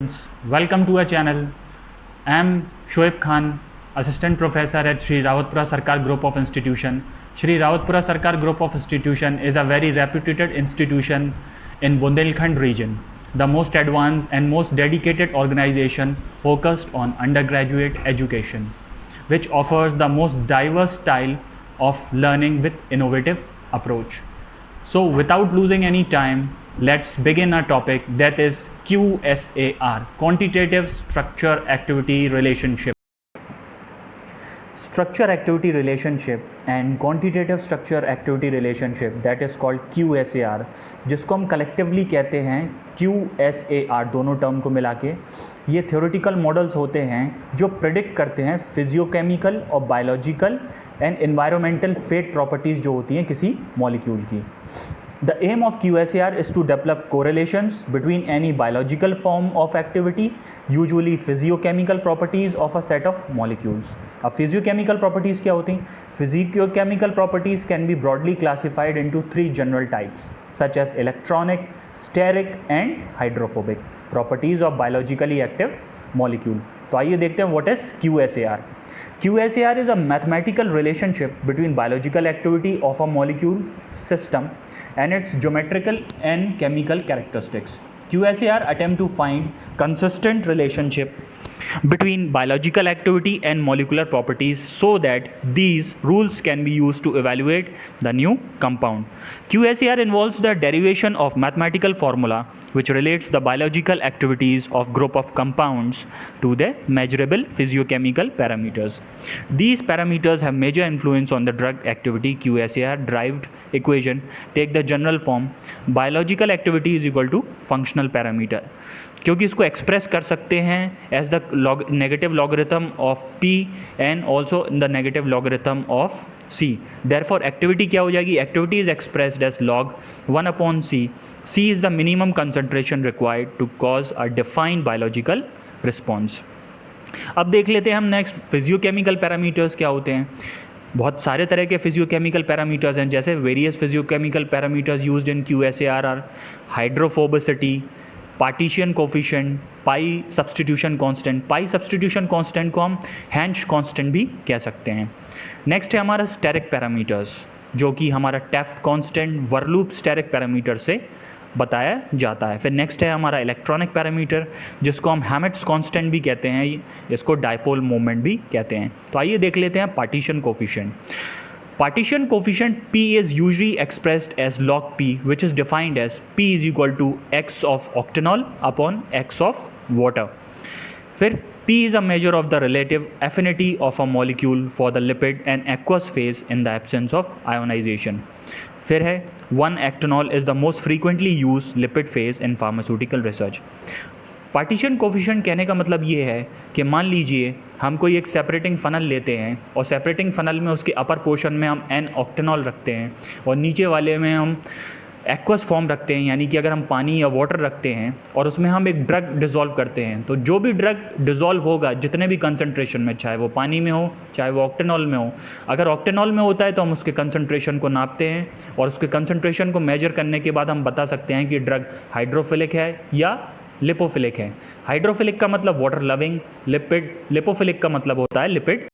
students, welcome to our channel. I am Shoaib Khan, Assistant Professor at Shri Rawatpura Sarkar Group of Institution. Shri Rawatpura Sarkar Group of Institution is a very reputed institution in Bundelkhand region, the most advanced and most dedicated organization focused on undergraduate education, which offers the most diverse style of learning with innovative approach. So without losing any time, let's begin our topic, that is QSAR, Quantitative Structure Activity Relationship. Structure activity relationship and quantitative structure activity relationship, that is called QSAR, जिसको हम collectively कहते हैं QSAR, दोनों term को मिला के। ये theoretical models होते हैं जो प्रिडिक्ट करते हैं फिजियोकेमिकल और biological and environmental fate properties जो होती हैं किसी मॉलिक्यूल की। The aim of QSAR is to develop correlations between any biological form of activity, usually physiochemical properties of a set of molecules. अब physiochemical properties क्या होती हैं? Physiochemical properties can be broadly classified into three general types, such as electronic, steric and hydrophobic properties of biologically active molecule. तो आइए देखते हैं what is QSAR. QSAR is a mathematical relationship between biological activity of a molecule system and its geometrical and chemical characteristics. QSAR attempt to find consistent relationship between biological activity and molecular properties so that these rules can be used to evaluate the new compound. QSAR involves the derivation of mathematical formula which relates the biological activities of group of compounds to their measurable physiochemical parameters. These parameters have major influence on the drug activity. QSAR derived equation take the general form biological activity is equal to functional parameter, क्योंकि इसको express कर सकते हैं as the negative logarithm of P and also the negative logarithm of C. Therefore activity क्या हो जाएगी? Activity is expressed as log 1/c. C is the minimum concentration required to cause a defined biological response. अब देख लेते हैं हम next physiochemical parameters क्या होते हैं। बहुत सारे तरह के फिजियोकेमिकल पैरामीटर्स हैं, जैसे various physicochemical parameters used in QSAR are hydrophobicity, partition coefficient, pi substitution constant. Pi substitution constant को हम हेंश कांस्टेंट भी कह सकते हैं। नेक्स्ट है हमारा स्टेरिक पैरामीटर्स, जो कि हमारा टेफ्ट कांस्टेंट वर्लूप स्टेरिक पैरामीटर से बताया जाता है। फिर नेक्स्ट है हमारा इलेक्ट्रॉनिक पैरामीटर, जिसको हम हैमिट्स कांस्टेंट भी कहते हैं, इसको डायपोल मोमेंट भी कहते हैं। तो आइए देख लेते हैं partition coefficient. Partition coefficient P is usually expressed as log P, which is defined as P is equal to X of octanol upon X of water. फिर P is a measure of the relative affinity of a molecule for the lipid and aqueous phase in the absence of ionization. फिर है 1 octanol is the most frequently used lipid phase in pharmaceutical research. Partition coefficient कहने का मतलब ये है कि मान लीजिए हम कोई एक सेपरेटिंग फ़नल लेते हैं और सेपरेटिंग फ़नल में उसके अपर पोर्शन में हम n ऑक्टेनॉल रखते हैं और नीचे वाले में हम एक्वस फॉर्म रखते हैं, यानी कि अगर हम पानी या वाटर रखते हैं और उसमें हम एक ड्रग डिज़ोल्व करते हैं, तो जो भी ड्रग डिज़ोल्व होगा जितने भी कंसंट्रेशन में, चाहे वो पानी में हो चाहे वो ऑक्टेनॉल में हो, अगर ऑक्टेनॉल में होता है तो हम उसके कंसंट्रेशन को नापते हैं और उसके कंसंट्रेशन को मेजर करने के बाद हम बता सकते हैं कि ड्रग हाइड्रोफिलिक है या लिपोफिलिक है। हाइड्रोफिलिक का मतलब वाटर लविंग, लिपोफिलिक का मतलब होता है lipid.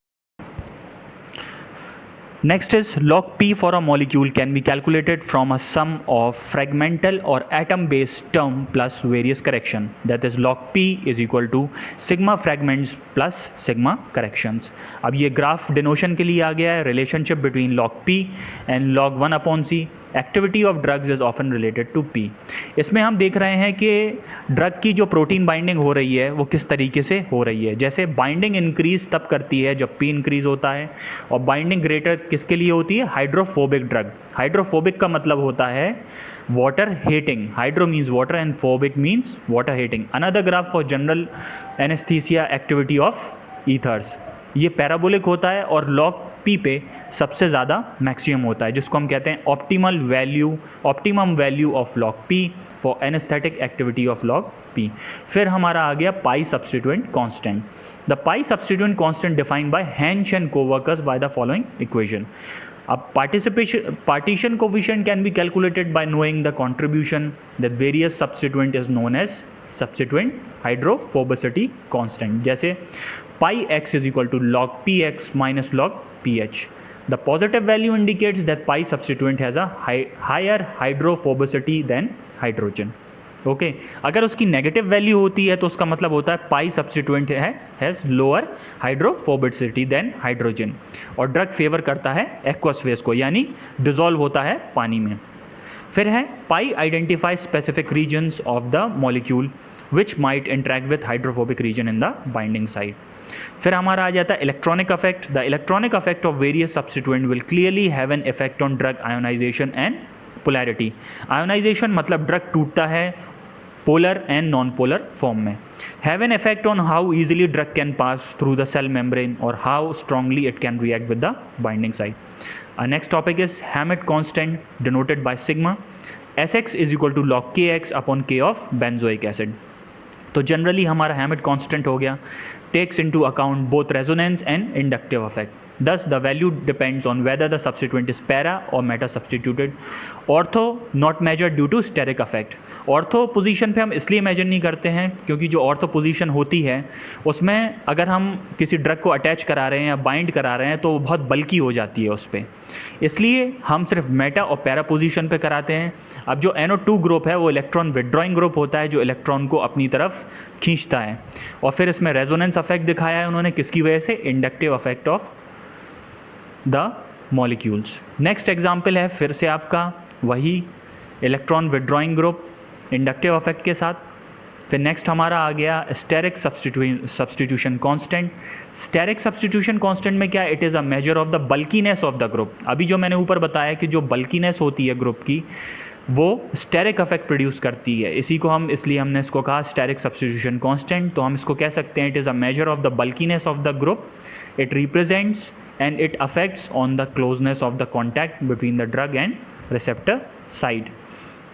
Next is log P for a molecule can be calculated from a sum of fragmental or atom based term plus various correction, that is log P is equal to sigma fragments plus sigma corrections. अब ये graph डिनोशन के लिए आ गया है, relationship between log P and log 1/c. Activity of drugs is often related to P. इसमें हम देख रहे हैं कि ड्रग की जो प्रोटीन बाइंडिंग हो रही है वो किस तरीके से हो रही है। जैसे बाइंडिंग इंक्रीज तब करती है जब पी इंक्रीज होता है, और बाइंडिंग ग्रेटर किसके लिए होती है? Hydrophobic drug. हाइड्रोफोबिक का मतलब होता है water hating. Hydro means water and phobic means water hating. Another graph for general anaesthesia activity of ethers. ये पैराबोलिक होता है और लॉग पी पे सबसे ज़्यादा मैक्सिमम होता है, जिसको हम कहते हैं optimum value of log P for anaesthetic activity of log P. फिर हमारा आ गया pi substituent constant. The pi substituent constant defined by Hansch and coworkers by the following equation. अब partition coefficient can be calculated by knowing the contribution that various substituent is known as substituent hydrophobicity constant. जैसे pi x is equal to log px minus log pH. The positive value indicates that pi substituent has a higher hydrophobicity than hydrogen. Okay अगर उसकी negative value होती है तो उसका मतलब होता है pi substituent has lower hydrophobicity than hydrogen, और ड्रग फेवर करता है एक्वस फेज को, यानी डिजोल्व होता है पानी में. फिर है pi identify specific regions of the molecule which might interact with hydrophobic region in the binding site. फिर हमारा आ जाता है electronic affect. The electronic affect of various substituent will clearly have an effect on drug ionisation and polarity. Ionisation मतलब drug टूटता है polar and non polar form में. Have an effect on how easily drug can pass through the cell membrane और how strongly it can react with the binding site. Next topic is Hammett constant denoted by sigma. Sx is equal to log kx upon k of benzoic acid. तो generally हमारा Hammett constant हो गया, takes into account both resonance and inductive affect. Thus, the value depends on whether the substituent is para or meta substituted. Ortho not measured due to steric effect. Ortho position पे हम इसलिए major नहीं करते हैं क्योंकि जो ortho position होती है उसमें अगर हम किसी ड्रग को अटैच करा रहे हैं या बाइंड करा रहे हैं तो वो बहुत बल्की हो जाती है उस पर, इसलिए हम सिर्फ मेटा और पैरा पोजीशन पे कराते हैं. अब जो NO2 ग्रुप है वो इलेक्ट्रॉन विड्रॉइंग ग्रुप होता है जो इलेक्ट्रॉन को अपनी तरफ खींचता है, और फिर इसमें रेजोनेंस अफेक्ट दिखाया है उन्होंने किसकी वजह से, inductive affect of the molecules. Next example है फिर से आपका वही electron withdrawing group inductive affect के साथ. फिर नेक्स्ट हमारा आ गया steric substitution constant. Steric substitution constant में क्या, it is a measure of the bulkiness of the group. अभी जो मैंने ऊपर बताया कि जो बल्कीनेस होती है ग्रुप की वो स्टेरिक अफेक्ट प्रोड्यूस करती है, इसी को हम इसलिए हमने इसको कहा स्टेरिक सब्सटीट्यूशन कांस्टेंट. तो हम इसको कह सकते हैं it is a measure of the bulkiness of the group. It represents and it affects on the closeness of the contact between the drug and receptor side.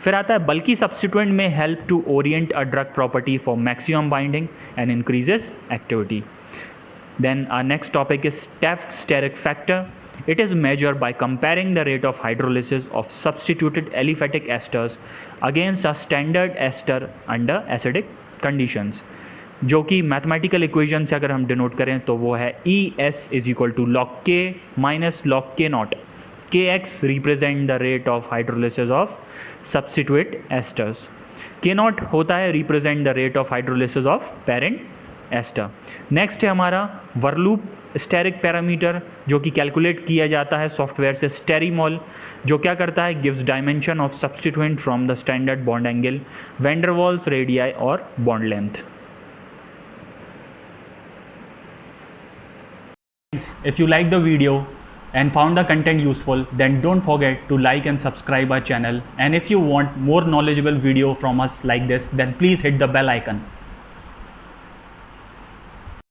फिर आता है बल्कि substituent may help to orient a drug property for maximum binding and increases activity. Then our next topic is Taft steric factor. It is measured by comparing the rate of hydrolysis of substituted aliphatic esters against a standard ester under acidic conditions. जो कि mathematical equation से अगर हम denote करें तो वो है ES is equal to log K minus log K naught. Kx represent the rate of hydrolysis of substitute esters. K naught होता है represent the rate of hydrolysis of parent ester. Next है हमारा वर्लूप steric parameter जो कि calculate किया जाता है software से स्टेरीमोल, जो क्या करता है, gives dimension of substituent from the standard bond angle, van Waals, radii और bond length. If you like the video and found the content useful, then don't forget to like and subscribe our channel, and if you want more knowledgeable video from us like this, then please hit the bell icon.